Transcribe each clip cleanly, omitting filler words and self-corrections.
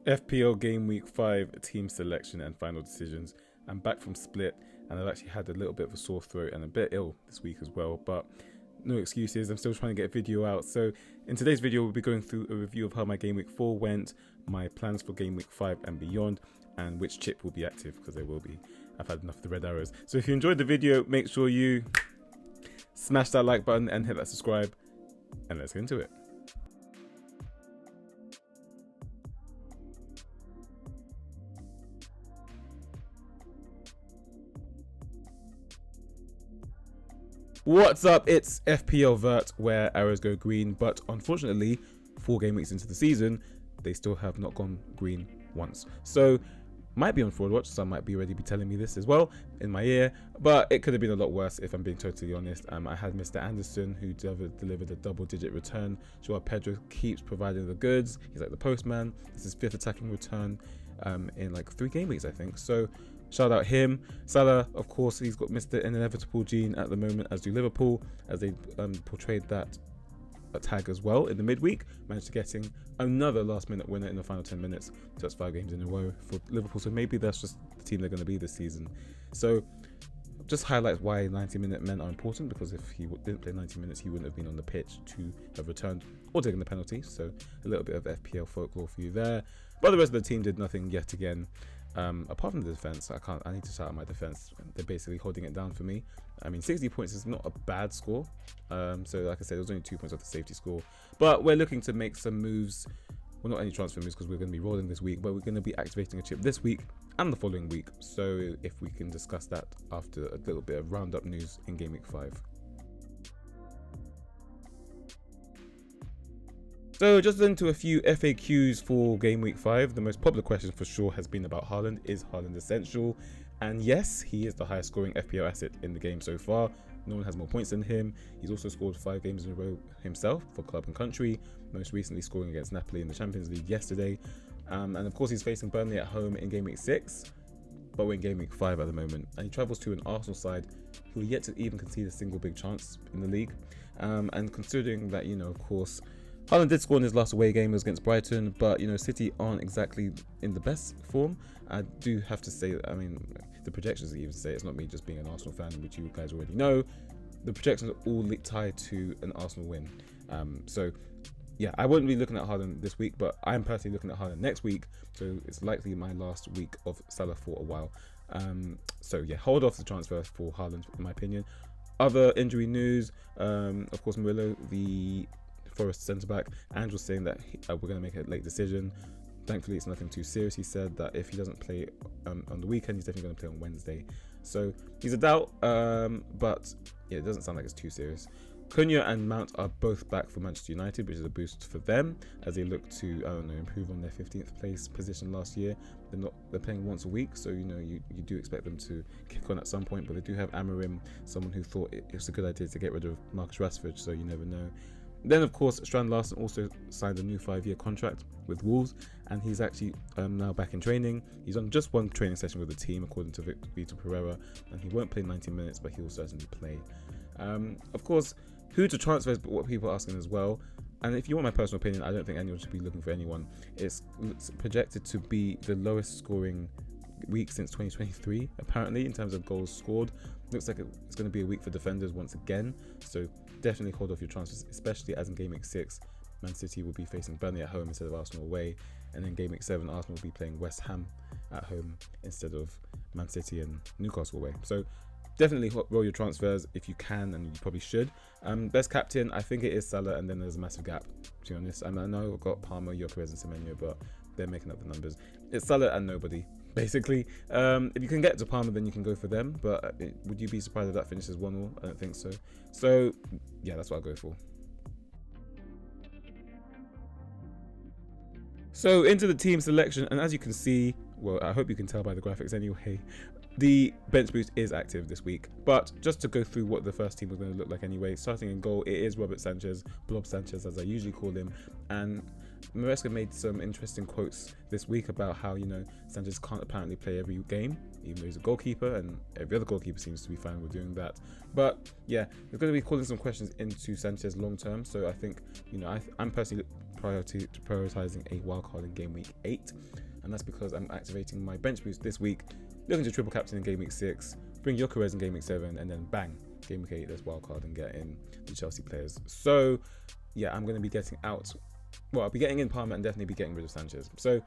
FPL Game Week 5 team selection and final decisions. I'm back from split and I've actually had a little bit of a sore throat and a bit ill this week as well, but no excuses. I'm still trying to get a video out. So in today's video, we'll be going through a review of how my Game Week 4 went, my plans for Game Week 5 and beyond, and which chip will be active, because there will be. I've had enough of the red arrows. So if you enjoyed the video, make sure you smash that like button and hit that subscribe, and let's get into it. What's up? It's FPL Vert, where arrows go green, but unfortunately 4 game weeks into the season they still have not gone green once. So might be on forward watch, some might be already be telling me this as well in my ear, but it could have been a lot worse if I'm being totally honest. I had Mr. Anderson, who delivered a double-digit return. Joao Pedro keeps providing the goods. He's like the postman. This is 5th attacking return in like 3 game weeks, I think. So shout out him. Salah, of course, he's got Mr. Inevitable gene at the moment, as do Liverpool, as they portrayed that tag as well in the midweek. Managed to getting another last-minute winner in the final 10 minutes. Just 5 games in a row for Liverpool. So maybe that's just the team they're going to be this season. So just highlights why 90-minute men are important, because if he didn't play 90 minutes, he wouldn't have been on the pitch to have returned or taken the penalty. So a little bit of FPL folklore for you there. But the rest of the team did nothing yet again. Apart from the defense, I need to shout out my defense. They're basically holding it down for me. I mean, 60 points is not a bad score. So like I said, it was only 2 points off the safety score. But we're looking to make some moves. Well, not any transfer moves, because we're going to be rolling this week, but we're going to be activating a chip this week and the following week. So if we can discuss that after a little bit of roundup news in Game Week 5. So just into a few FAQs for Game Week 5. The most popular question for sure has been about Haaland. Is Haaland essential? And yes, he is the highest scoring FPL asset in the game so far. No one has more points than him. He's also scored 5 games in a row himself for club and country, most recently scoring against Napoli in the Champions League yesterday. And of course, he's facing Burnley at home in Game Week 6, but we're in Game Week 5 at the moment. And he travels to an Arsenal side who are yet to even concede a single big chance in the league. And considering that, you know, of course, Haaland did score in his last away game against Brighton, but you know, City aren't exactly in the best form. I do have to say, I mean, the projections even say, it's not me just being an Arsenal fan, which you guys already know, the projections are all tied to an Arsenal win. So yeah, I wouldn't be looking at Haaland this week, but I'm personally looking at Haaland next week, so it's likely my last week of Salah for a while. So yeah, hold off the transfer for Haaland, in my opinion. Other injury news, of course, Murillo, the Forest centre-back, Andrew was saying that we're going to make a late decision. Thankfully, it's nothing too serious. He said that if he doesn't play on the weekend, he's definitely going to play on Wednesday. So he's a doubt, but yeah, it doesn't sound like it's too serious. Cunha and Mount are both back for Manchester United, which is a boost for them as they look to, I don't know, improve on their 15th place position last year. They're playing once a week, so you know you do expect them to kick on at some point. But they do have Amorim, someone who thought it was a good idea to get rid of Marcus Rashford, so you never know. Then, of course, Strand Larsen also signed a new 5-year contract with Wolves, and he's actually now back in training. He's on just 1 training session with the team, according to Vitor Pereira, and he won't play 90 minutes, but he will certainly play. Of course, who to transfer is what people are asking as well. And if you want my personal opinion, I don't think anyone should be looking for anyone. It's projected to be the lowest scoring week since 2023, apparently, in terms of goals scored. Looks like it's going to be a week for defenders once again, so definitely hold off your transfers, especially as in Game Week 6, Man City will be facing Burnley at home instead of Arsenal away, and then Game Week 7, Arsenal will be playing West Ham at home instead of Man City and Newcastle away. So definitely roll your transfers if you can, and you probably should. Best captain, I think it is Salah, and then there's a massive gap, to be honest. I know I've got Palmer, Gyökeres and Semenyo, but they're making up the numbers. It's Salah and nobody, basically. If you can get to Palmer, then you can go for them, but would you be surprised if that finishes 1-1? I don't think so. So yeah, that's what I'll go for. So into the team selection, and as you can see, well, I hope you can tell by the graphics anyway, the bench boost is active this week. But just to go through what the first team was going to look like anyway, starting in goal, it is Robert Sanchez, Blob Sanchez as I usually call him, and Maresca made some interesting quotes this week about how, you know, Sanchez can't apparently play every game, even though he's a goalkeeper, and every other goalkeeper seems to be fine with doing that. But yeah, we're going to be calling some questions into Sanchez long term, so I think, you know, I'm personally prioritizing a wildcard in game week 8, and that's because I'm activating my bench boost this week, looking to triple captain in game week 6, bring Gyökeres in game week 7, and then bang, game week 8, let's wildcard and get in the Chelsea players. So yeah, I'm going to be getting out. Well, I'll be getting in Palmer and definitely be getting rid of Sanchez. So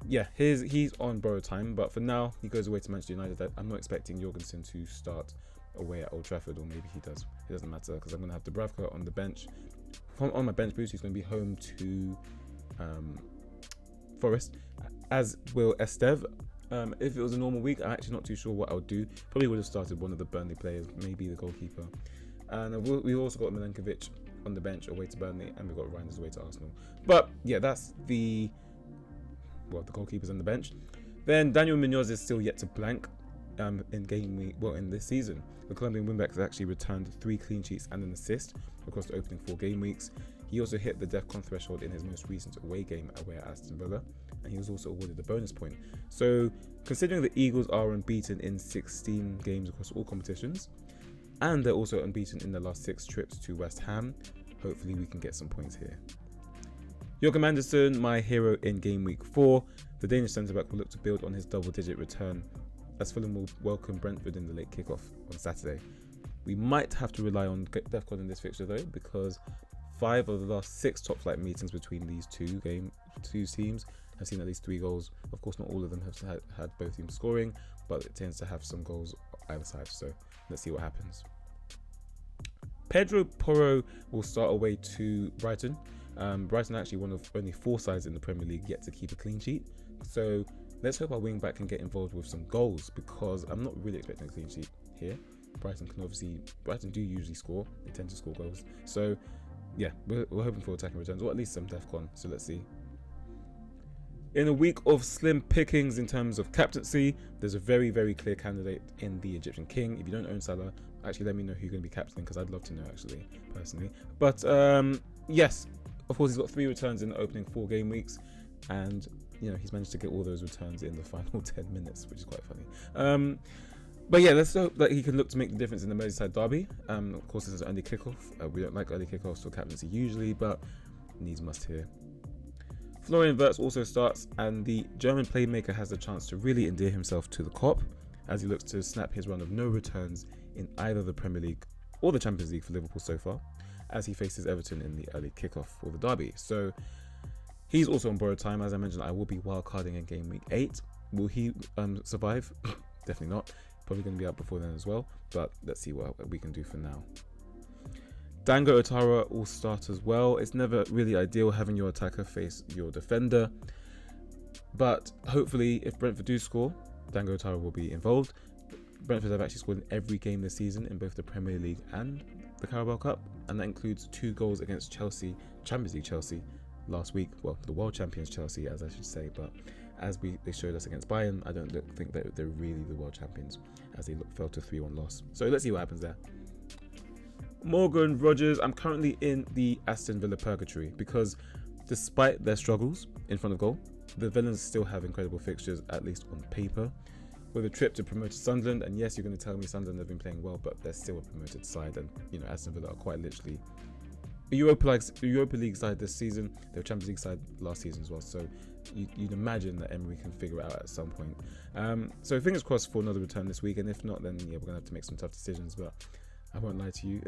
yeah, he's on borrowed time, but for now he goes away to Manchester United. I'm not expecting Jorgensen to start away at Old Trafford, or maybe he does. It doesn't matter because I'm going to have Dubravka on the bench. On my bench boost, he's going to be home to Forest, as will Esteve. If it was a normal week, I'm actually not too sure what I would do. Probably would have started one of the Burnley players, maybe the goalkeeper. And we've also got Milenkovic on the bench away to Burnley, and we've got Reinders away to Arsenal. But yeah, that's the goalkeepers on the bench. Then Daniel Munoz is still yet to blank in game week. Well, in this season, the Colombian wingback has actually returned 3 clean sheets and an assist across the opening 4 game weeks. He also hit the DEFCON threshold in his most recent away game away at Aston Villa, and he was also awarded the bonus point. So, considering the Eagles are unbeaten in 16 games across all competitions, and they're also unbeaten in the last 6 trips to West Ham, hopefully we can get some points here. Jorgen Andersen, my hero in game week 4. The Danish centre-back will look to build on his double-digit return, as Fulham will welcome Brentford in the late kickoff on Saturday. We might have to rely on DEFCON in this fixture though, because 5 of the last 6 top-flight meetings between these two teams have seen at least 3 goals. Of course, not all of them have had both teams scoring, but it tends to have some goals either side. So let's see what happens. Pedro Porro will start away to Brighton. Brighton are actually one of only 4 sides in the Premier League yet to keep a clean sheet. So let's hope our wing back can get involved with some goals, because I'm not really expecting a clean sheet here. Brighton do usually score. They tend to score goals. So yeah, we're hoping for attacking returns, or at least some DEFCON. So let's see. In a week of slim pickings in terms of captaincy, there's a very, very clear candidate in the Egyptian King. If you don't own Salah, actually let me know who you're going to be captaining, because I'd love to know actually, personally. But yes, of course he's got 3 returns in the opening 4 game weeks, and you know he's managed to get all those returns in the final 10 minutes, which is quite funny. But yeah, let's hope that he can look to make the difference in the Merseyside derby. Of course, this is an early kickoff. We don't like early kickoffs for captaincy usually, but needs must here. Florian Wirtz also starts, and the German playmaker has the chance to really endear himself to the Kop as he looks to snap his run of no returns in either the Premier League or the Champions League for Liverpool so far, as he faces Everton in the early kickoff for the derby. So he's also on borrowed time. As I mentioned, I will be wildcarding in game week 8. Will he survive? Definitely not. Probably going to be out before then as well, but let's see what we can do for now. Dango Otara will start as well. It's never really ideal having your attacker face your defender, but hopefully if Brentford do score, Dango Otara will be involved. Brentford have actually scored in every game this season in both the Premier League and the Carabao Cup, and that includes 2 goals against Chelsea, Champions League Chelsea, last week. Well, the world champions Chelsea, as I should say, but as they showed us against Bayern, I don't think that they're really the world champions, as they fell to 3-1 loss. So let's see what happens there. Morgan Rogers, I'm currently in the Aston Villa purgatory, because despite their struggles in front of goal, the Villains still have incredible fixtures, at least on paper, with a trip to promoted Sunderland. And yes, you're going to tell me Sunderland have been playing well, but they're still a promoted side, and you know Aston Villa are quite literally a Europa League side this season. They were Champions League side last season as well, so you'd imagine that Emery can figure it out at some point. So fingers crossed for another return this week, and if not, then yeah, we're going to have to make some tough decisions, but I won't lie to you.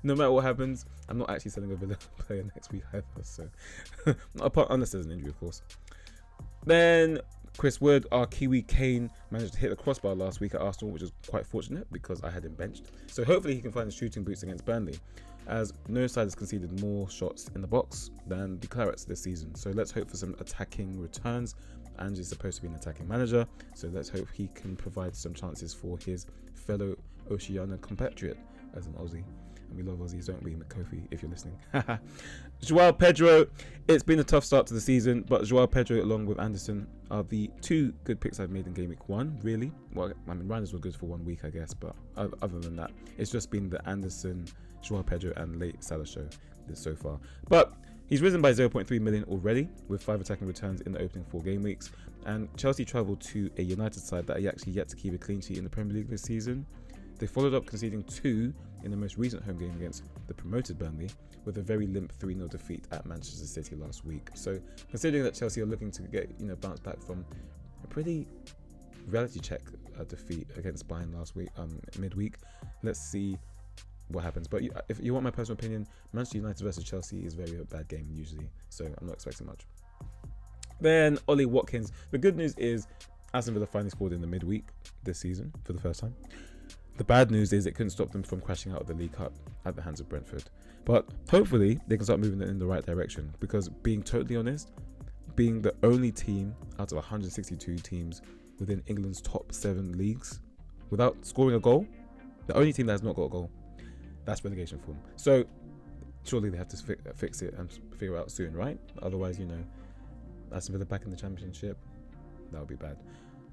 No matter what happens, I'm not actually selling a Villa player next week either, so unless there's an injury, of course. Then Chris Wood, our Kiwi Kane, managed to hit the crossbar last week at Arsenal, which is quite fortunate because I had him benched. So hopefully he can find the shooting boots against Burnley, as no side has conceded more shots in the box than the Clarets this season. So let's hope for some attacking returns. Ange's supposed to be an attacking manager, so let's hope he can provide some chances for his fellow Oceania compatriot as an Aussie. And we love Aussies, don't we, Kofi, if you're listening. Joao Pedro, it's been a tough start to the season, but Joao Pedro along with Anderson are the 2 good picks I've made in game week 1, really. Well, I mean, Reinders were good for 1 week, I guess, but other than that, it's just been the Anderson, Joao Pedro and late Salah show so far. But he's risen by 0.3 million already, with 5 attacking returns in the opening 4 game weeks. And Chelsea travelled to a United side that are actually yet to keep a clean sheet in the Premier League this season. They followed up conceding 2 in the most recent home game against the promoted Burnley, with a very limp 3-0 defeat at Manchester City last week. So considering that Chelsea are looking to get, bounce back from a pretty reality check defeat against Bayern last week, midweek, let's see what happens. But if you want my personal opinion, Manchester United versus Chelsea is very bad game usually, so I'm not expecting much. Then Ollie Watkins. The good news is Aston Villa finally scored in the midweek this season for the first time. The bad news is it couldn't stop them from crashing out of the League Cup at the hands of Brentford. But hopefully they can start moving in the right direction, because being totally honest, being the only team out of 162 teams within England's top 7 leagues without scoring a goal, the only team that has not got a goal, that's relegation form. So surely they have to fix it and figure it out soon, right? Otherwise, Aston Villa back in the Championship, that would be bad.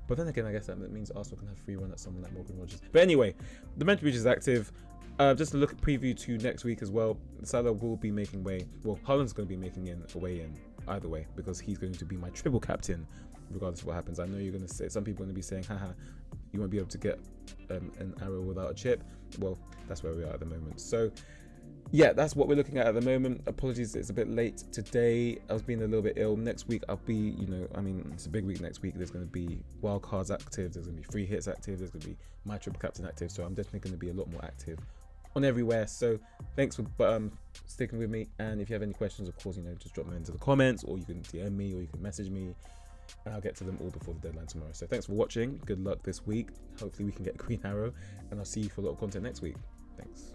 But then again, I guess that means Arsenal can have free run at someone like Morgan Rogers. But anyway, the mental breach is active. Just a look at preview to next week as well. Salah will be making way. Well, Haaland's going to be making a way in either way, because he's going to be my triple captain regardless of what happens. I know you're going to say, some people are going to be saying, haha, you won't be able to get an arrow without a chip. Well, that's where we are at the moment. So yeah, that's what we're looking at the moment. Apologies, it's a bit late today. I was being a little bit ill. Next week, I'll be, it's a big week next week. There's going to be wild cards active. There's going to be free hits active. There's going to be my triple captain active. So I'm definitely going to be a lot more active on everywhere. So thanks for sticking with me. And if you have any questions, of course, just drop them into the comments, or you can DM me, or you can message me, and I'll get to them all before the deadline tomorrow. So thanks for watching. Good luck this week. Hopefully we can get a green arrow, and I'll see you for a lot of content next week. Thanks.